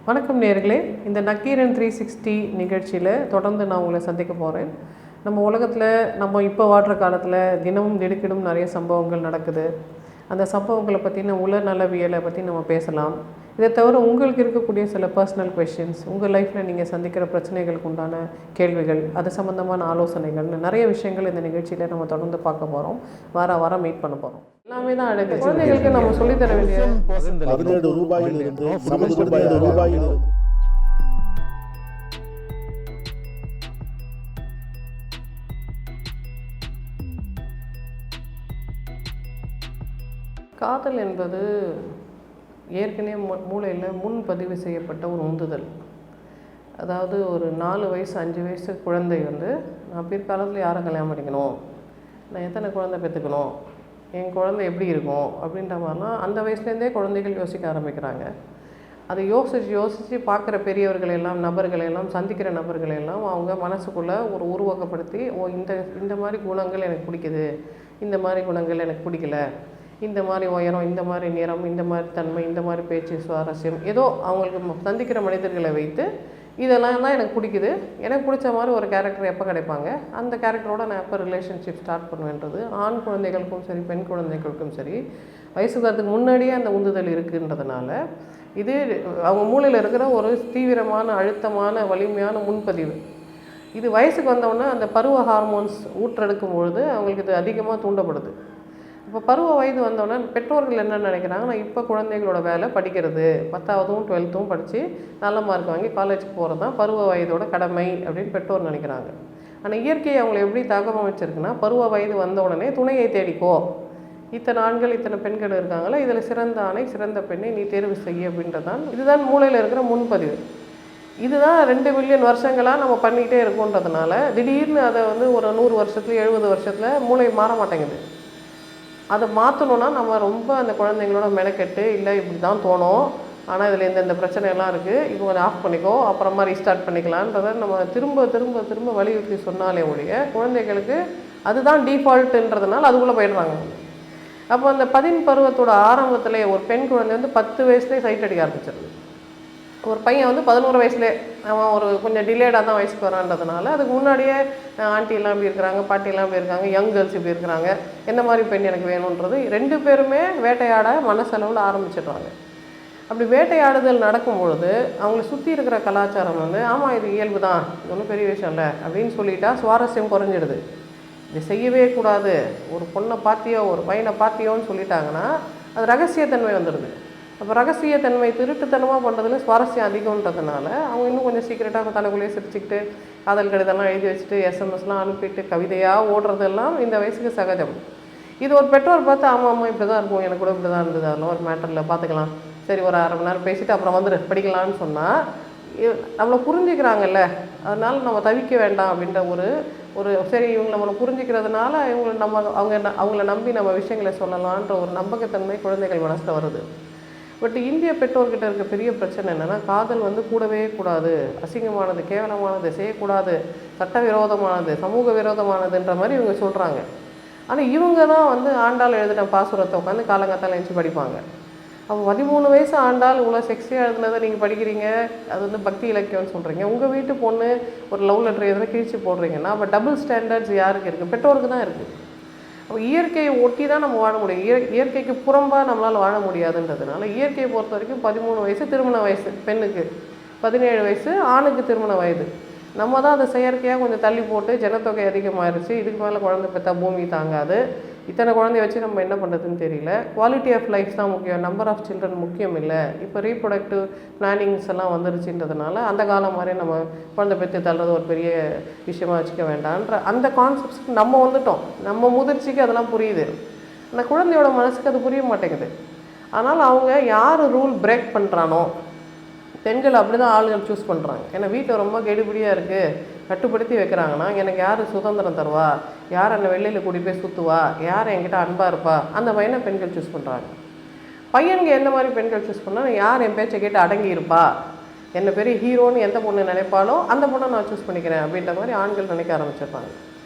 வணக்கம் நேயர்களே, இந்த நக்கீரன் 360 நிகழ்ச்சியில் தொடர்ந்து நான் உங்களை சந்திக்க போகிறேன். நம்ம உலகத்தில் நம்ம இப்போ வாழ்கிற காலத்தில் தினமும் திடுக்கிடும் நிறைய சம்பவங்கள் நடக்குது. அந்த சம்பவங்களை பற்றின உளநலவியலை பற்றி நம்ம பேசலாம். இதை தவிர உங்களுக்கு இருக்கக்கூடிய சில பர்சனல் கொஷின்ஸ், உங்கள் லைஃப்பில் நீங்கள் சந்திக்கிற பிரச்சனைகளுக்கு உண்டான கேள்விகள், அது சம்மந்தமான ஆலோசனைகள்னு நிறைய விஷயங்கள் இந்த நிகழ்ச்சியில் நம்ம தொடர்ந்து பார்க்க போகிறோம். வாரம் மீட் பண்ண போகிறோம். எல்லாமே தான் அழகு. குழந்தைகளுக்கு நம்ம சொல்லித்தர வேண்டிய 17 ரூபாயிலிருந்து 17 ரூபாயிலிருந்து காதல் என்பது ஏற்கனவே மூளையில் முன்பதிவு செய்யப்பட்ட ஒரு உந்துதல். அதாவது ஒரு 4 வயசு 5 வயசு குழந்தை நான் பிற்காலத்தில் யாரை கல்யாணம் பண்ணிக்கணும், நான் எத்தனை குழந்தை பெற்றுக்கணும், என் குழந்தை எப்படி இருக்கும் அப்படின்ற மாதிரிலாம் அந்த வயசுலேருந்தே குழந்தைகள் யோசிக்க ஆரம்பிக்கிறாங்க. அதை யோசித்து பார்க்குற பெரியவர்களெல்லாம் நபர்களெல்லாம் சந்திக்கிற நபர்களெல்லாம் அவங்க மனசுக்குள்ளே ஒரு உருவகப்படுத்தி, இந்த மாதிரி குணங்கள் எனக்கு பிடிக்குது, இந்த மாதிரி குணங்கள் எனக்கு பிடிக்கல, இந்த மாதிரி உயரம், இந்த மாதிரி நிறம், இந்த மாதிரி தன்மை, இந்த மாதிரி பேச்சு சுவாரஸ்யம், ஏதோ அவங்களுக்கு சந்திக்கிற மனிதர்களை வைத்து இதெல்லாம் தான் எனக்கு பிடிக்குது, எனக்கு பிடிச்ச மாதிரி ஒரு கேரக்டர் எப்போ கிடைப்பாங்க, அந்த கேரக்டரோட நான் எப்போ ரிலேஷன்ஷிப் ஸ்டார்ட் பண்ணுவேன்றது ஆண் குழந்தைகளுக்கும் சரி பெண் குழந்தைகளுக்கும் சரி வயசுக்கு வரதுக்கு முன்னாடியே அந்த உந்துதல் இருக்குன்றதுனால இது அவங்க மூளையில் இருக்கிற ஒரு தீவிரமான அழுத்தமான வலிமையான முன்பதிவு. இது வயசுக்கு வந்தோடனே அந்த பருவ ஹார்மோன்ஸ் ஊற்றெடுக்கும் பொழுது அவங்களுக்கு இது அதிகமாக தூண்டப்படுது. இப்போ பருவ வயது வந்தோடனே பெற்றோர்கள் என்ன நினைக்கிறாங்கன்னா, இப்போ குழந்தைகளோட வேலை படிக்கிறது, 10ஆவதும் 12th படித்து நல்ல மார்க் வாங்கி காலேஜுக்கு போகிறது தான் பருவ வயதோட கடமை அப்படின்னு பெற்றோர் நினைக்கிறாங்க. ஆனால் இயற்கையை அவங்களை எப்படி தகவமைச்சிருக்குன்னா, பருவ வயது வந்த உடனே துணையை தேடிக்கோ, இத்தனை ஆண்கள் இத்தனை பெண்கள் இருக்காங்களா, இதில் சிறந்த ஆணை சிறந்த பெண்ணை நீ தேர்வு செய்ய அப்படின்றதான் இதுதான் மூளையில் இருக்கிற முன்பதிவு. இதுதான் 2 பில்லியன் வருஷங்களாக நம்ம பண்ணிக்கிட்டே இருக்கோன்றதுனால திடீர்னு அதை ஒரு 100 வருஷத்துல 70 வருஷத்தில் மூளை மாற மாட்டேங்குது. அதை மாற்றணுன்னா நம்ம ரொம்ப அந்த குழந்தைங்களோட மெனக்கெட்டு, இல்லை இப்படி தான் தோணும், ஆனால் இதில் இந்த பிரச்சனையெல்லாம் இருக்குது, இப்போ கொஞ்சம் ஆஃப் பண்ணிக்கோ, அப்புறமா ரீஸ்டார்ட் பண்ணிக்கலான்றதை நம்ம திரும்ப திரும்ப திரும்ப வலியுறுத்தி சொன்னாலே ஒழிய குழந்தைகளுக்கு அதுதான் டிஃபால்ட்டுன்றதுனால அதுக்குள்ளே போயிடுறாங்க. அப்போ அந்த 10 பருவத்தோட ஆரம்பத்திலே ஒரு பெண் குழந்தை 10 வயசுலேயே சைட் அடிக்க ஆரம்பிச்சிருது. ஒரு பையன் 11 வயசுலேயே அவன் ஒரு கொஞ்சம் டிலேடாக தான் வயசுக்கு வரான்றதுனால அதுக்கு முன்னாடியே ஆண்டிலாம் இப்படி இருக்கிறாங்க, பாட்டிலாம் இப்படி இருக்காங்க, யங் கேர்ள்ஸ் இப்படி இருக்கிறாங்க, என்ன மாதிரி பெண் எனக்கு வேணுன்றது 2 பேருமே வேட்டையாட மனசளவில் ஆரம்பிச்சிடுறாங்க. அப்படி வேட்டையாடுதல் நடக்கும் பொழுது அவங்கள சுற்றி இருக்கிற கலாச்சாரம் ஆமாம் இது இயல்பு தான், இது ஒன்றும் பெரிய விஷயம் இல்லை அப்படின்னு சொல்லிட்டா சுவாரஸ்யம் குறைஞ்சிடுது. இது செய்யவே கூடாது, ஒரு பொண்ணை பார்த்தியோ ஒரு பையனை பார்த்தியோன்னு சொல்லிட்டாங்கன்னா அது ரகசியத்தன்மை வந்துடுது. அப்போ ரகசியத்தன்மை திருட்டுத்தனமாக பண்ணுறதுல சுவாரஸ்யம் அதிகம்ன்றதுனால அவங்க இன்னும் கொஞ்சம் சீக்கிரட்டாக தனக்குள்ளேயே சிரிச்சுக்கிட்டு காதல் கடிதம்லாம் எழுதி வச்சுட்டு எஸ்எம்எஸ்லாம் அனுப்பிட்டு கவிதையாக ஓடுறதெல்லாம் இந்த வயசுக்கு சகஜம். இது ஒரு பெற்றோர் பார்த்து ஆமாம் இப்படி தான் இருக்கும், எனக்கு கூட இப்படி தான் இருந்தது, அதெல்லாம் ஒரு மேட்டரில் பார்த்துக்கலாம், சரி ஒரு 1/2 மணி நேரம் பேசிவிட்டு அப்புறம் படிக்கலான்னு சொன்னால் நம்மளை புரிஞ்சுக்கிறாங்கல்ல, அதனால் நம்ம தவிக்க வேண்டாம் அப்படின்ற ஒரு சரி இவங்க நம்மளை புரிஞ்சுக்கிறதுனால அவங்கள நம்பி நம்ம விஷயங்களை சொல்லலான்ற ஒரு நம்பகத்தன்மை குழந்தைகள் மனசில் வருது. பட் இந்திய பெற்றோர்கிட்ட இருக்க பெரிய பிரச்சனை என்னென்னா, காதல் கூடவே கூடாது, அசிங்கமானது, கேவலமானது, செய்யக்கூடாது, சட்டவிரோதமானது, சமூக விரோதமானதுன்ற மாதிரி இவங்க சொல்கிறாங்க. ஆனால் இவங்க தான் ஆண்டாள் எழுதின பாசுரத்தை உட்காந்து காலங்காத்தால் எழுந்து படிப்பாங்க. அப்போ 13 வயசு ஆண்டாள் இவ்வளோ செக்ஸியாக எழுதுனதை நீங்கள் படிக்கிறீங்க, அது பக்தி இலக்கியம்னு சொல்கிறீங்க. உங்கள் வீட்டு பொண்ணு ஒரு லவ் லெட்டர் எதுனா கிழிச்சு போடுறீங்கன்னா அப்போ டபுள் ஸ்டாண்டர்ட்ஸ் யாருக்கு இருக்குது? பெற்றோருக்கு தான் இருக்குது. அப்போ இயற்கையை ஒட்டி தான் நம்ம வாழ முடியும், இயற்கைக்கு புறம்பாக நம்மளால் வாழ முடியாதுன்றதுனால இயற்கையை பொறுத்த வரைக்கும் 13 வயசு திருமண வயசு பெண்ணுக்கு, 17 வயசு ஆணுக்கு திருமண வயது. நம்ம தான் அதை செயற்கையாக கொஞ்சம் தள்ளி போட்டு ஜனத்தொகை அதிகமாகிடுச்சு, இதுக்கு மேலே குழந்தை பெற்றா பூமி தாங்காது, இத்தனை குழந்தைய வச்சு நம்ம என்ன பண்ணுறதுன்னு தெரியல. குவாலிட்டி ஆஃப் லைஃப் தான் முக்கியம், நம்பர் ஆஃப் சில்ட்ரன் முக்கியம் இல்லை. இப்போ ரீப்ரொடக்டிவ் பிளானிங்ஸ் எல்லாம் வந்துருச்சுன்றதுனால அந்த காலம் மாதிரி நம்ம குழந்தை பெற்று தள்ளுறது ஒரு பெரிய விஷயமா வச்சுக்க வேண்டான்ற அந்த கான்செப்ட்ஸ்க்கு நம்ம வந்துட்டோம். நம்ம முதிர்ச்சிக்கு அதெல்லாம் புரியுது, அந்த குழந்தையோட மனசுக்கு அது புரிய மாட்டேங்குது. ஆனால் அவங்க யார் ரூல் பிரேக் பண்ணுறானோ, பெண்கள் அப்படி தான் ஆளுகள் சூஸ் பண்ணுறாங்க. ஏன்னா வீட்டில் ரொம்ப கெடுபிடியாக இருக்குது, கட்டுப்படுத்தி வைக்கிறாங்கன்னா எனக்கு யார் சுதந்திரம் தருவா, யார் என்னை வெளியில் கூட்டிகிட்டு போய் சுற்றுவா, யார் என்கிட்ட அன்பாக இருப்பா, அந்த பையனை பெண்கள் சூஸ் பண்ணுறாங்க. பையனுக்கு எந்த மாதிரி பெண்கள் சூஸ் பண்ணால், யார் என் பேச்சை கேட்டு அடங்கி இருப்பா, என்னை பெரிய ஹீரோன்னு எந்த பொண்ணு நினைப்பாலோ அந்த பொண்ணை நான் சூஸ் பண்ணிக்கிறேன் அப்படின்ற மாதிரி ஆண்கள் நினைக்க ஆரம்பிச்சிருப்பாங்க.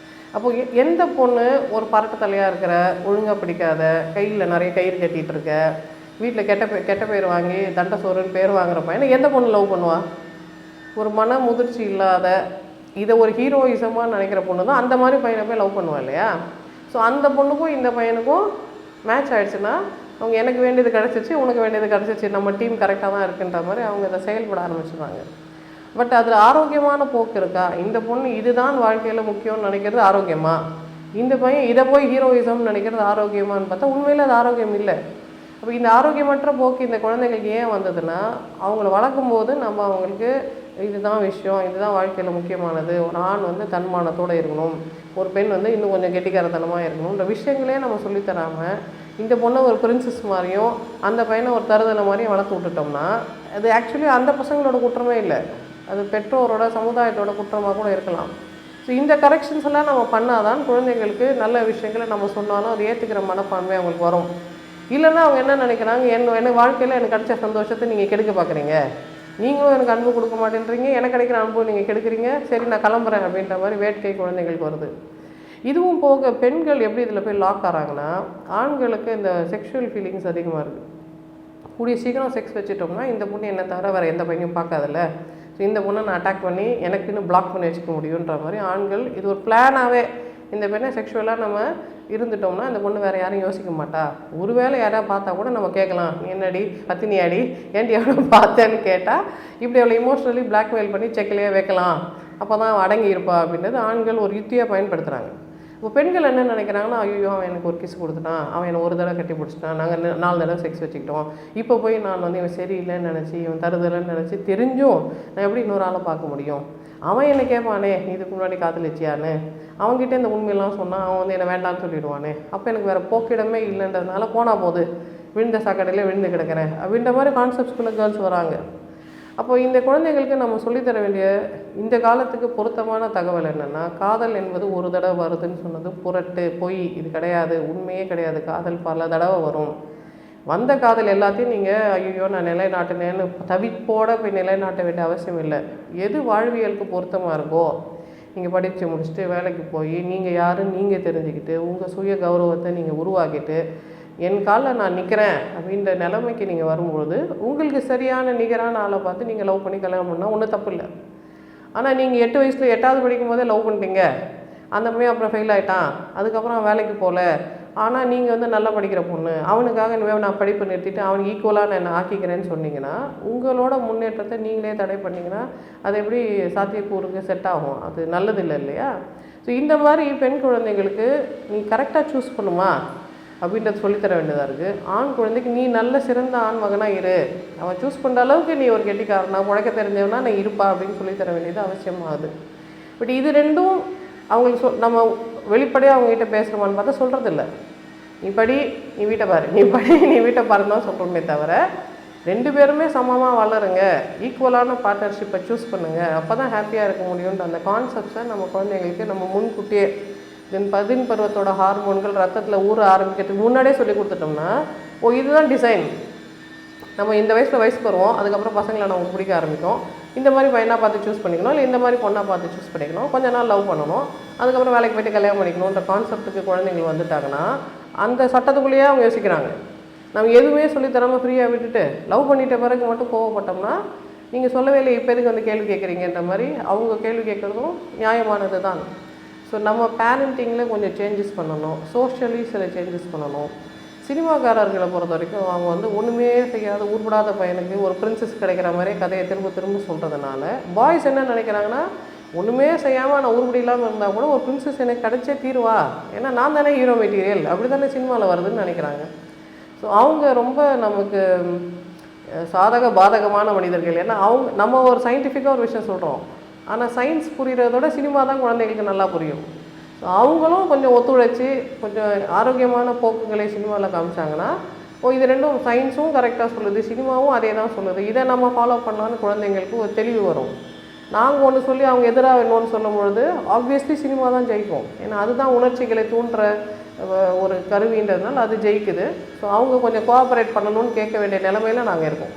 அப்போது எந்த பொண்ணு ஒரு பரட்ட தலையாக இருக்கிற, ஒழுங்காக பிடிக்காத, கையில் நிறைய கயிறு கட்டிகிட்டு இருக்க, வீட்டில் கெட்ட பேர் வாங்கி தண்டை சோறுன்னு பேர் வாங்குற பையனை எந்த பொண்ணு லவ் பண்ணுவா? ஒரு மன முதிர்ச்சி இல்லாத இதை ஒரு ஹீரோயிசமாக நினைக்கிற பொண்ணு தான் அந்த மாதிரி பையனை போய் லவ் பண்ணுவா இல்லையா? ஸோ அந்த பொண்ணுக்கும் இந்த பையனுக்கும் மேட்ச் ஆகிடுச்சுன்னா அவங்க எனக்கு வேண்டியது கிடச்சிச்சு, உனக்கு வேண்டியது கிடச்சிச்சு, நம்ம டீம் கரெக்டாக தான் இருக்குன்ற மாதிரி அவங்க இதை செயல்பட ஆரம்பிச்சிடுறாங்க. பட் அதில் ஆரோக்கியமான போக்கு இருக்கா? இந்த பொண்ணு இதுதான் வாழ்க்கையில் முக்கியம்னு நினைக்கிறது ஆரோக்கியமா? இந்த பையன் இதை போய் ஹீரோயிசம்னு நினைக்கிறது ஆரோக்கியமானு பார்த்தா உண்மையில் அது ஆரோக்கியம் இல்லை. அப்போ இந்த ஆரோக்கியமற்ற போக்கு இந்த குழந்தைங்களுக்கு ஏன் வந்ததுன்னா, அவங்கள வளர்க்கும் போது நம்ம அவங்களுக்கு இதுதான் விஷயம், இதுதான் வாழ்க்கையில் முக்கியமானது, ஒரு ஆண் வந்து தன்மானத்தோடு இருக்கணும், ஒரு பெண் வந்து இன்னும் கொஞ்சம் கெட்டிக்காரத்தனமாக இருக்கணுன்ற விஷயங்களே நம்ம சொல்லித்தராமல் இந்த பொண்ணை ஒரு பிரின்சஸ் மாதிரியும் அந்த பையனை ஒரு தருதலை மாதிரியும் வளர்த்து விட்டுட்டோம்னா அது ஆக்சுவலி அந்த பசங்களோட குற்றமே இல்லை, அது பெற்றோரோட சமுதாயத்தோட குற்றமாக கூட இருக்கலாம். ஸோ இந்த கரெக்ஷன்ஸ் எல்லாம் நம்ம பண்ணாதான் குழந்தைங்களுக்கு நல்ல விஷயங்களை நம்ம சொன்னாலும் அது ஏற்றுக்கிற மனப்பான்மை அவங்களுக்கு வரும். இல்லைன்னா அவங்க என்ன நினைக்கிறாங்க, என்ன வாழ்க்கையில் எனக்கு கிடைச்ச சந்தோஷத்தை நீங்கள் கெடுக்க பார்க்குறீங்க, நீங்களும் எனக்கு அன்பு கொடுக்க மாட்டேன்றீங்க, எனக்கு கிடைக்கிற அன்பு நீங்கள் கெடுக்குறீங்க, சரி நான் கிளம்புறேன் அப்படின்ற மாதிரி வேட்கை குழந்தைங்களுக்கு வருது. இதுவும் போக பெண்கள் எப்படி இதில் போய் லாக் ஆகிறாங்கன்னா, ஆண்களுக்கு இந்த செக்ஷுவல் ஃபீலிங்ஸ் அதிகமாக இருக்குது. கூடிய சீக்கிரம் செக்ஸ் வச்சுட்டோம்னா இந்த பொண்ணு என்ன தவிர வேறு எந்த பையனையும் பார்க்காதில்ல, ஸோ இந்த பொண்ணை நான் அட்டாக் பண்ணி எனக்குன்னு பிளாக் பண்ணி வச்சுக்க முடியுன்ற மாதிரி ஆண்கள் இது ஒரு பிளானாகவே இந்த பெண்ணை செக்ஷுவலாக நம்ம இருந்துட்டோம்னா இந்த பொண்ணு வேறு யாரும் யோசிக்க மாட்டா, ஒருவேளை யாராவது பார்த்தா கூட நம்ம கேட்கலாம், நீ என்னடி பத்தினியாடி ஏன்டி எவ்வளோ பார்த்தேன்னு கேட்டால் இப்படி அவளை இமோஷ்னலி பிளாக்மெயில் பண்ணி செக்கிலேயே வைக்கலாம், அப்போ தான் அடங்கி இருப்பா அப்படின்றது ஆண்கள் ஒரு யுக்தியாக பயன்படுத்துகிறாங்க. இப்போ பெண்கள் என்ன நினைக்கிறாங்கன்னா, ஐயோ அவன் எனக்கு ஒரு கிஸ் கொடுத்துட்டான், அவன் என்னை ஒரு தடவை கட்டி பிடிச்சிட்டான், நாங்கள் 4 தடவை செக்ஸ் வச்சுக்கிட்டோம், இப்போ போய் நான் வந்து இவன் சரியில்லைன்னு நினச்சி இவன் தருதலைன்னு நினச்சி தெரிஞ்சும் நான் எப்படி இன்னொரு ஆளை பார்க்க முடியும், அவன் என்னை கேட்பானே நீ இதுக்கு முன்னாடி காதலிச்சியான்னு, அவங்ககிட்ட இந்த உண்மையெல்லாம் சொன்னால் அவன் வந்து என்னை வேண்டான்னு சொல்லிடுவானே, அப்போ எனக்கு வேறு போக்கிடமே இல்லைன்றதுனால போனால் போது விழுந்த சாக்கடையில் விழுந்து கிடக்கிறேன் அப்படின்ற மாதிரி கான்செப்ட்ஸ்குள்ளே கேர்ள்ஸ் வராங்க. அப்போ இந்த குழந்தைங்களுக்கு நம்ம சொல்லித்தர வேண்டிய இந்த காலத்துக்கு பொருத்தமான தகவல் என்னென்னா, காதல் என்பது ஒரு தடவை வருதுன்னு சொன்னது புரட்டு பொய், இது கிடையாது, உண்மையே கிடையாது. காதல் பல தடவை வரும். வந்த காதல் எல்லாத்தையும் நீங்கள் ஐயோ நான் நிலைநாட்டினேன்னு தவிப்போட போய் நிலைநாட்ட வேண்டிய அவசியம் இல்லை. எது வாழ்வியலுக்கு பொருத்தமாக இருக்கோ, நீங்கள் படித்து முடிச்சுட்டு வேலைக்கு போய் நீங்கள் யாருன்னு நீங்கள் தெரிஞ்சுக்கிட்டு உங்கள் சுய கௌரவத்தை நீங்கள் உருவாக்கிட்டு என் காலில் நான் நிற்கிறேன் அப்படின்ற நிலைமைக்கு நீங்கள் வரும்பொழுது உங்களுக்கு சரியான நிகரான ஆளை பார்த்து நீங்கள் லவ் பண்ணி கல்யாணம் பண்ணால் ஒன்றும் தப்பு இல்லை. ஆனால் நீங்கள் 8 வயசில் 8வது படிக்கும் போதே லவ் பண்ணிட்டீங்க, அந்த பையன் அப்புறம் ஃபெயில் ஆகிட்டான், அதுக்கப்புறம் வேலைக்கு போகல, ஆனால் நீங்கள் வந்து நல்லா படிக்கிற பொண்ணு, அவனுக்காக நான் படிப்பு நிறுத்திட்டு அவனுக்கு ஈக்குவலாக நான் என்ன ஆக்கிக்கிறேன்னு சொன்னீங்கன்னா உங்களோட முன்னேற்றத்தை நீங்களே தடை பண்ணிங்கன்னா அது எப்படி சாத்தியக்கூறுக்கு செட் ஆகும்? அது நல்லதில்லை இல்லையா? ஸோ இந்த மாதிரி பெண் குழந்தைங்களுக்கு நீ கரெக்டாக சூஸ் பண்ணுமா அப்படின்றத சொல்லித்தர வேண்டியதாக இருக்குது. ஆண் குழந்தைக்கு நீ நல்ல சிறந்த ஆண் மகனாக இரு, அவன் சூஸ் பண்ணுற அளவுக்கு நீ ஒரு கெட்டிக்காரனா உழைக்க தெரிஞ்சவனா நான் இருப்பா அப்படின்னு சொல்லித்தர வேண்டியது அவசியமாகுது. பட் இது ரெண்டும் அவங்களுக்கு நம்ம வெளிப்படையாக அவங்ககிட்ட பேசுகிறோமான்னு பார்த்தா சொல்கிறதில்ல. நீ படி நீ வீட்டை பாரு, நீ படி நீ வீட்டை பாருன்னு தான் சொல்கிறோமே தவிர 2 பேருமே சமமாக வளருங்க, ஈக்குவலான பார்ட்னர்ஷிப்பை சூஸ் பண்ணுங்கள், அப்போ தான் ஹாப்பியாக இருக்க முடியுன்ற அந்த கான்செப்ட்ஸை நம்ம குழந்தைங்களுக்கு நம்ம முன்கூட்டியே பதின் பருவத்தோட ஹார்மோன்கள் ரத்தத்தில் ஊற ஆரம்பிக்கிறதுக்கு முன்னாடியே சொல்லி கொடுத்துட்டோம்னா இதுதான் டிசைன், நம்ம இந்த வயசுக்கு வருவோம், அதுக்கப்புறம் பசங்களை நமக்கு பிடிக்க ஆரம்பிக்கும், இந்த மாதிரி பையனாக பார்த்து சூஸ் பண்ணிக்கணும், இல்லை இந்த மாதிரி பொண்ணாக பார்த்து சூஸ் பண்ணிக்கணும், கொஞ்ச நாள் லவ் பண்ணணும், அதுக்கப்புறம் வேலைக்கு போய்ட்டு கல்யாணம் பண்ணிக்கணுன்ற கான்செப்ட்டுக்கு குழந்தைங்கள் வந்துட்டாங்கன்னா அந்த சட்டத்துக்குள்ளேயே அவங்க யோசிக்கிறாங்க. நம்ம எதுவுமே சொல்லித்தராமல் ஃப்ரீயாக விட்டுட்டு லவ் பண்ணிட்ட பிறகு மட்டும் கோவப்பட்டோம்னா நீங்கள் சொல்லவே இல்லை இப்போ எதுக்கு வந்து கேள்வி கேட்குறீங்கன்ற மாதிரி அவங்க கேள்வி கேட்குறதும் நியாயமானது தான். ஸோ நம்ம பேரண்டிங்கில் கொஞ்சம் சேஞ்சஸ் பண்ணணும், சோஷியலி சில சேஞ்சஸ் பண்ணணும். சினிமாக்காரர்களை பொறுத்த வரைக்கும் அவங்க வந்து ஒன்றுமே செய்யாத உருப்படாத பையனுக்கு ஒரு பிரின்சஸ் கிடைக்கிற மாதிரி கதையை திரும்ப சொல்கிறதுனால பாய்ஸ் என்ன நினைக்கிறாங்கன்னா, ஒன்றுமே செய்யாமல் நான் உருப்படி இல்லாமல் இருந்தால் கூட ஒரு பிரின்சஸ் எனக்கு கிடைச்சே தீருவா, ஏன்னா நான் தானே ஹீரோ மெட்டீரியல், அப்படி தானே சினிமாவில் வருதுன்னு நினைக்கிறாங்க. ஸோ அவங்க ரொம்ப நமக்கு சாதக பாதகமான மனிதர்கள். ஏன்னா நம்ம ஒரு சயின்டிஃபிக்காக ஒரு விஷயம் சொல்கிறோம், ஆனால் சயின்ஸ் புரிகிறதோட சினிமா தான் குழந்தைகளுக்கு நல்லா புரியும். ஸோ அவங்களும் கொஞ்சம் ஒத்துழைச்சி கொஞ்சம் ஆரோக்கியமான போக்குகளை சினிமாவில் காமிச்சாங்கன்னா இது ரெண்டும் சயின்ஸும் கரெக்டாக சொல்லுது, சினிமாவும் அதே தான் சொல்லுது, இதை நம்ம ஃபாலோ பண்ணலான்னு குழந்தைங்களுக்கு ஒரு தெளிவு வரும். நாங்கள் ஒன்று சொல்லி அவங்க எதிராக இன்னொன்று சொல்லும் பொழுது ஆப்வியஸ்லி சினிமா தான் ஜெயிக்கும், ஏன்னா அதுதான் உணர்ச்சிகளை தூண்டுற ஒரு கருவின்றதுனால அது ஜெயிக்குது. ஸோ அவங்க கொஞ்சம் கோஆப்ரேட் பண்ணணும்னு கேட்க வேண்டிய நிலைமையில் நாங்கள் இருக்கோம்.